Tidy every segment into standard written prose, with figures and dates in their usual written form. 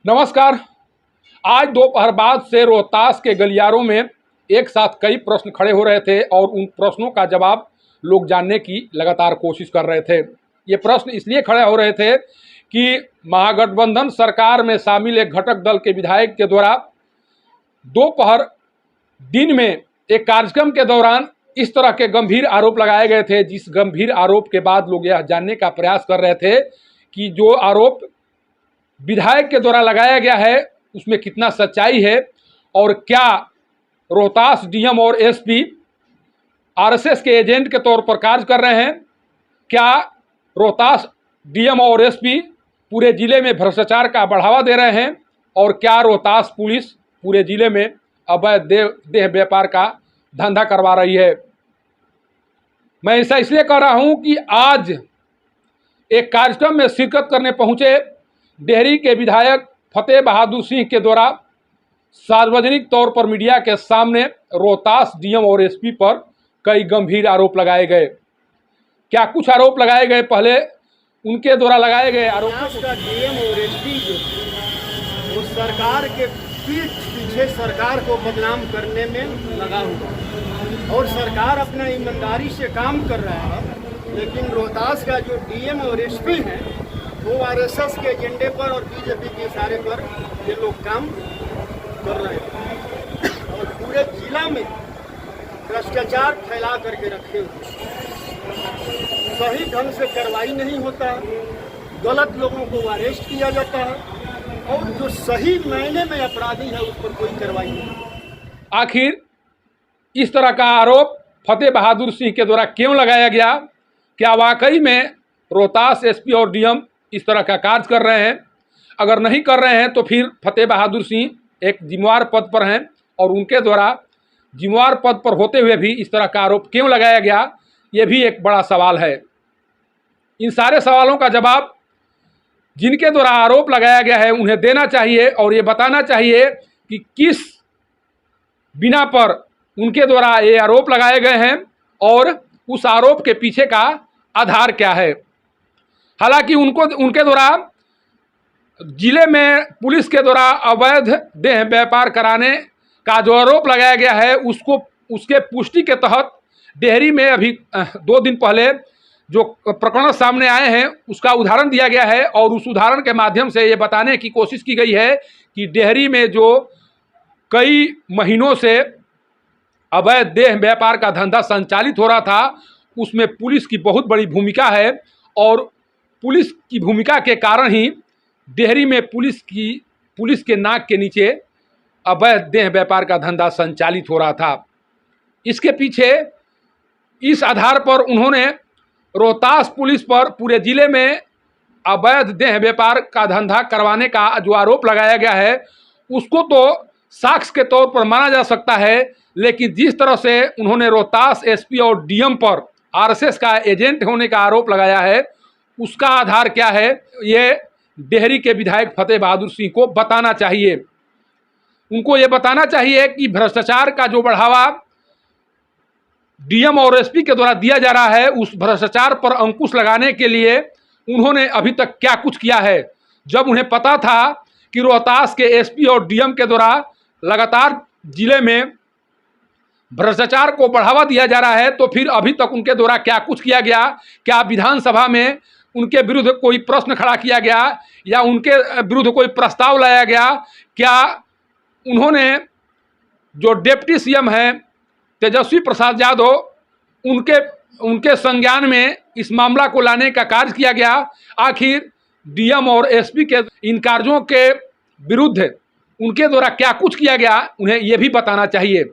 नमस्कार। आज दोपहर बाद से रोहतास के गलियारों में एक साथ कई प्रश्न खड़े हो रहे थे और उन प्रश्नों का जवाब लोग जानने की लगातार कोशिश कर रहे थे। ये प्रश्न इसलिए खड़े हो रहे थे कि महागठबंधन सरकार में शामिल एक घटक दल के विधायक के द्वारा दोपहर दिन में एक कार्यक्रम के दौरान इस तरह के गंभीर आरोप लगाए गए थे, जिस गंभीर आरोप के बाद लोग यह जानने का प्रयास कर रहे थे कि जो आरोप विधायक के द्वारा लगाया गया है उसमें कितना सच्चाई है और क्या रोहतास डीएम और एसपी आरएसएस के एजेंट के तौर पर कार्य कर रहे हैं। क्या रोहतास डीएम और एसपी पूरे ज़िले में भ्रष्टाचार का बढ़ावा दे रहे हैं और क्या रोहतास पुलिस पूरे ज़िले में अवैध देह व्यापार का धंधा करवा रही है। मैं ऐसा इसलिए कह रहा हूं कि आज एक कार्यक्रम में शिरकत करने पहुंचे डेहरी के विधायक फतेह बहादुर सिंह के द्वारा सार्वजनिक तौर पर मीडिया के सामने रोहतास डीएम और एसपी पर कई गंभीर आरोप लगाए गए। क्या कुछ आरोप लगाए गए, पहले उनके द्वारा लगाए गए आरोपों का डीएम और एसपी जो वो सरकार के पीठ पीछे सरकार को बदनाम करने में लगा हुआ और सरकार अपना ईमानदारी से काम कर रहा है, लेकिन रोहतास का जो डीएम और एसपी है वो आरएसएस के एजेंडे पर और बीजेपी के इशारे पर ये लोग काम कर रहे हैं और पूरे जिला में भ्रष्टाचार फैला करके रखे हुए, सही ढंग से कार्रवाई नहीं होता, गलत लोगों को अरेस्ट किया जाता है और जो सही मायने में अपराधी है उस पर कोई कार्रवाई नहीं। आखिर इस तरह का आरोप फतेह बहादुर सिंह के द्वारा क्यों लगाया गया? क्या वाकई में रोहतास एसपी और डीएम इस तरह का कार्य कर रहे हैं? अगर नहीं कर रहे हैं तो फिर फतेह बहादुर सिंह एक जिम्मेवार पद पर हैं और उनके द्वारा जिम्मेवार पद पर होते हुए भी इस तरह का आरोप क्यों लगाया गया, ये भी एक बड़ा सवाल है। इन सारे सवालों का जवाब जिनके द्वारा आरोप लगाया गया है उन्हें देना चाहिए और ये बताना चाहिए कि किस बिना पर उनके द्वारा ये आरोप लगाए गए हैं और उस आरोप के पीछे का आधार क्या है। हालांकि उनके द्वारा जिले में पुलिस के द्वारा अवैध देह व्यापार कराने का जो आरोप लगाया गया है उसके पुष्टि के तहत डेहरी में अभी 2 दिन पहले जो प्रकरण सामने आए हैं उसका उदाहरण दिया गया है और उस उदाहरण के माध्यम से ये बताने की कोशिश की गई है कि डेहरी में जो कई महीनों से अवैध देह व्यापार का धंधा संचालित हो रहा था उसमें पुलिस की बहुत बड़ी भूमिका है और पुलिस की भूमिका के कारण ही डेहरी में पुलिस के नाक के नीचे अवैध देह व्यापार का धंधा संचालित हो रहा था। इसके पीछे इस आधार पर उन्होंने रोहतास पुलिस पर पूरे ज़िले में अवैध देह व्यापार का धंधा करवाने का जो आरोप लगाया गया है उसको तो साक्ष्य के तौर पर माना जा सकता है, लेकिन जिस तरह से उन्होंने रोहतास एसपी और डीएम पर आरएसएस का एजेंट होने का आरोप लगाया है उसका आधार क्या है, ये डेहरी के विधायक फतेह बहादुर सिंह को बताना चाहिए। उनको ये बताना चाहिए कि भ्रष्टाचार का जो बढ़ावा डीएम और एसपी के द्वारा दिया जा रहा है उस भ्रष्टाचार पर अंकुश लगाने के लिए उन्होंने अभी तक क्या कुछ किया है। जब उन्हें पता था कि रोहतास के एसपी और डीएम के द्वारा लगातार जिले में भ्रष्टाचार को बढ़ावा दिया जा रहा है तो फिर अभी तक उनके द्वारा क्या कुछ किया गया? क्या विधानसभा में उनके विरुद्ध कोई प्रश्न खड़ा किया गया या उनके विरुद्ध कोई प्रस्ताव लाया गया? क्या उन्होंने जो डिप्टी सीएम हैं तेजस्वी प्रसाद यादव उनके संज्ञान में इस मामला को लाने का कार्य किया गया? आखिर डीएम और एसपी के इन कार्यों के विरुद्ध उनके द्वारा क्या कुछ किया गया, उन्हें यह भी बताना चाहिए।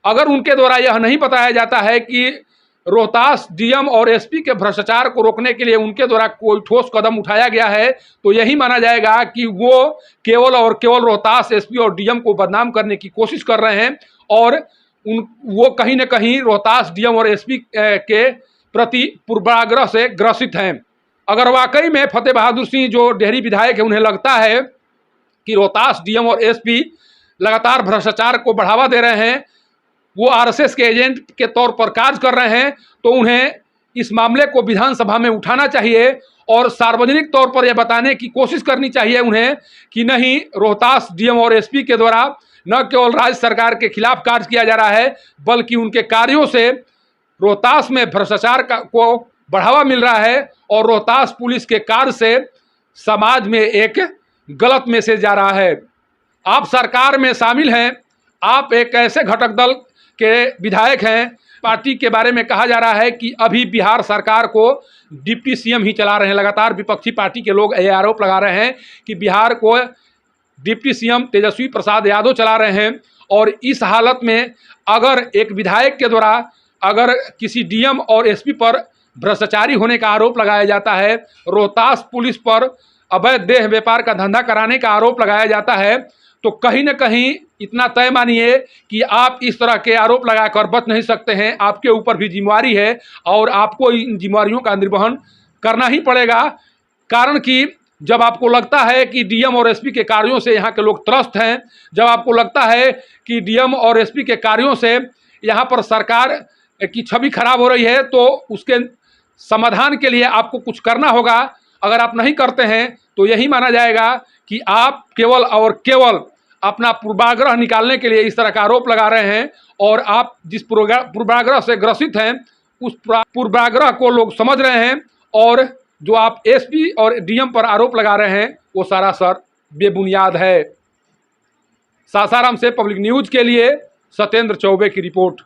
अगर उनके द्वारा यह नहीं बताया जाता है कि रोहतास डीएम और एसपी के भ्रष्टाचार को रोकने के लिए उनके द्वारा कोई ठोस कदम उठाया गया है तो यही माना जाएगा कि वो केवल और केवल रोहतास एसपी और डीएम को बदनाम करने की कोशिश कर रहे हैं और वो कहीं न कहीं रोहतास डीएम और एसपी के प्रति पूर्वाग्रह से ग्रसित हैं। अगर वाकई में फतेह बहादुर सिंह जो डेहरी विधायक है उन्हें लगता है कि रोहतास डीएम और एसपी लगातार भ्रष्टाचार को बढ़ावा दे रहे हैं, वो आरएसएस के एजेंट के तौर पर कार्य कर रहे हैं, तो उन्हें इस मामले को विधानसभा में उठाना चाहिए और सार्वजनिक तौर पर यह बताने की कोशिश करनी चाहिए उन्हें कि नहीं, रोहतास डीएम और एसपी के द्वारा न केवल राज्य सरकार के खिलाफ कार्य किया जा रहा है, बल्कि उनके कार्यों से रोहतास में भ्रष्टाचार को बढ़ावा मिल रहा है और रोहतास पुलिस के कार्य से समाज में एक गलत मैसेज जा रहा है। आप सरकार में शामिल हैं, आप एक ऐसे घटक दल के विधायक हैं। पार्टी के बारे में कहा जा रहा है कि अभी बिहार सरकार को डिप्टी सीएम ही चला रहे हैं। लगातार विपक्षी पार्टी के लोग ये आरोप लगा रहे हैं कि बिहार को डिप्टी सीएम तेजस्वी प्रसाद यादव चला रहे हैं। और इस हालत में अगर एक विधायक के द्वारा अगर किसी डीएम और एसपी पर भ्रष्टाचारी होने का आरोप लगाया जाता है, रोहतास पुलिस पर अवैध देह व्यापार का धंधा कराने का आरोप लगाया जाता है, तो कहीं न कहीं इतना तय मानिए कि आप इस तरह के आरोप लगाकर बच नहीं सकते हैं। आपके ऊपर भी जिम्मेवारी है और आपको इन जिम्मेवारियों का निर्वहन करना ही पड़ेगा। कारण कि जब आपको लगता है कि डीएम और एसपी के कार्यों से यहाँ के लोग त्रस्त हैं, जब आपको लगता है कि डीएम और एसपी के कार्यों से यहाँ पर सरकार की छवि खराब हो रही है, तो उसके समाधान के लिए आपको कुछ करना होगा। अगर आप नहीं करते हैं तो यही माना जाएगा कि आप केवल और केवल अपना पूर्वाग्रह निकालने के लिए इस तरह का आरोप लगा रहे हैं। और आप जिस पूर्वाग्रह से ग्रसित हैं, उस पूर्वाग्रह को लोग समझ रहे हैं और जो आप एसपी और डीएम पर आरोप लगा रहे हैं वो सरासर बेबुनियाद है। सासाराम से पब्लिक न्यूज के लिए सत्येंद्र चौबे की रिपोर्ट।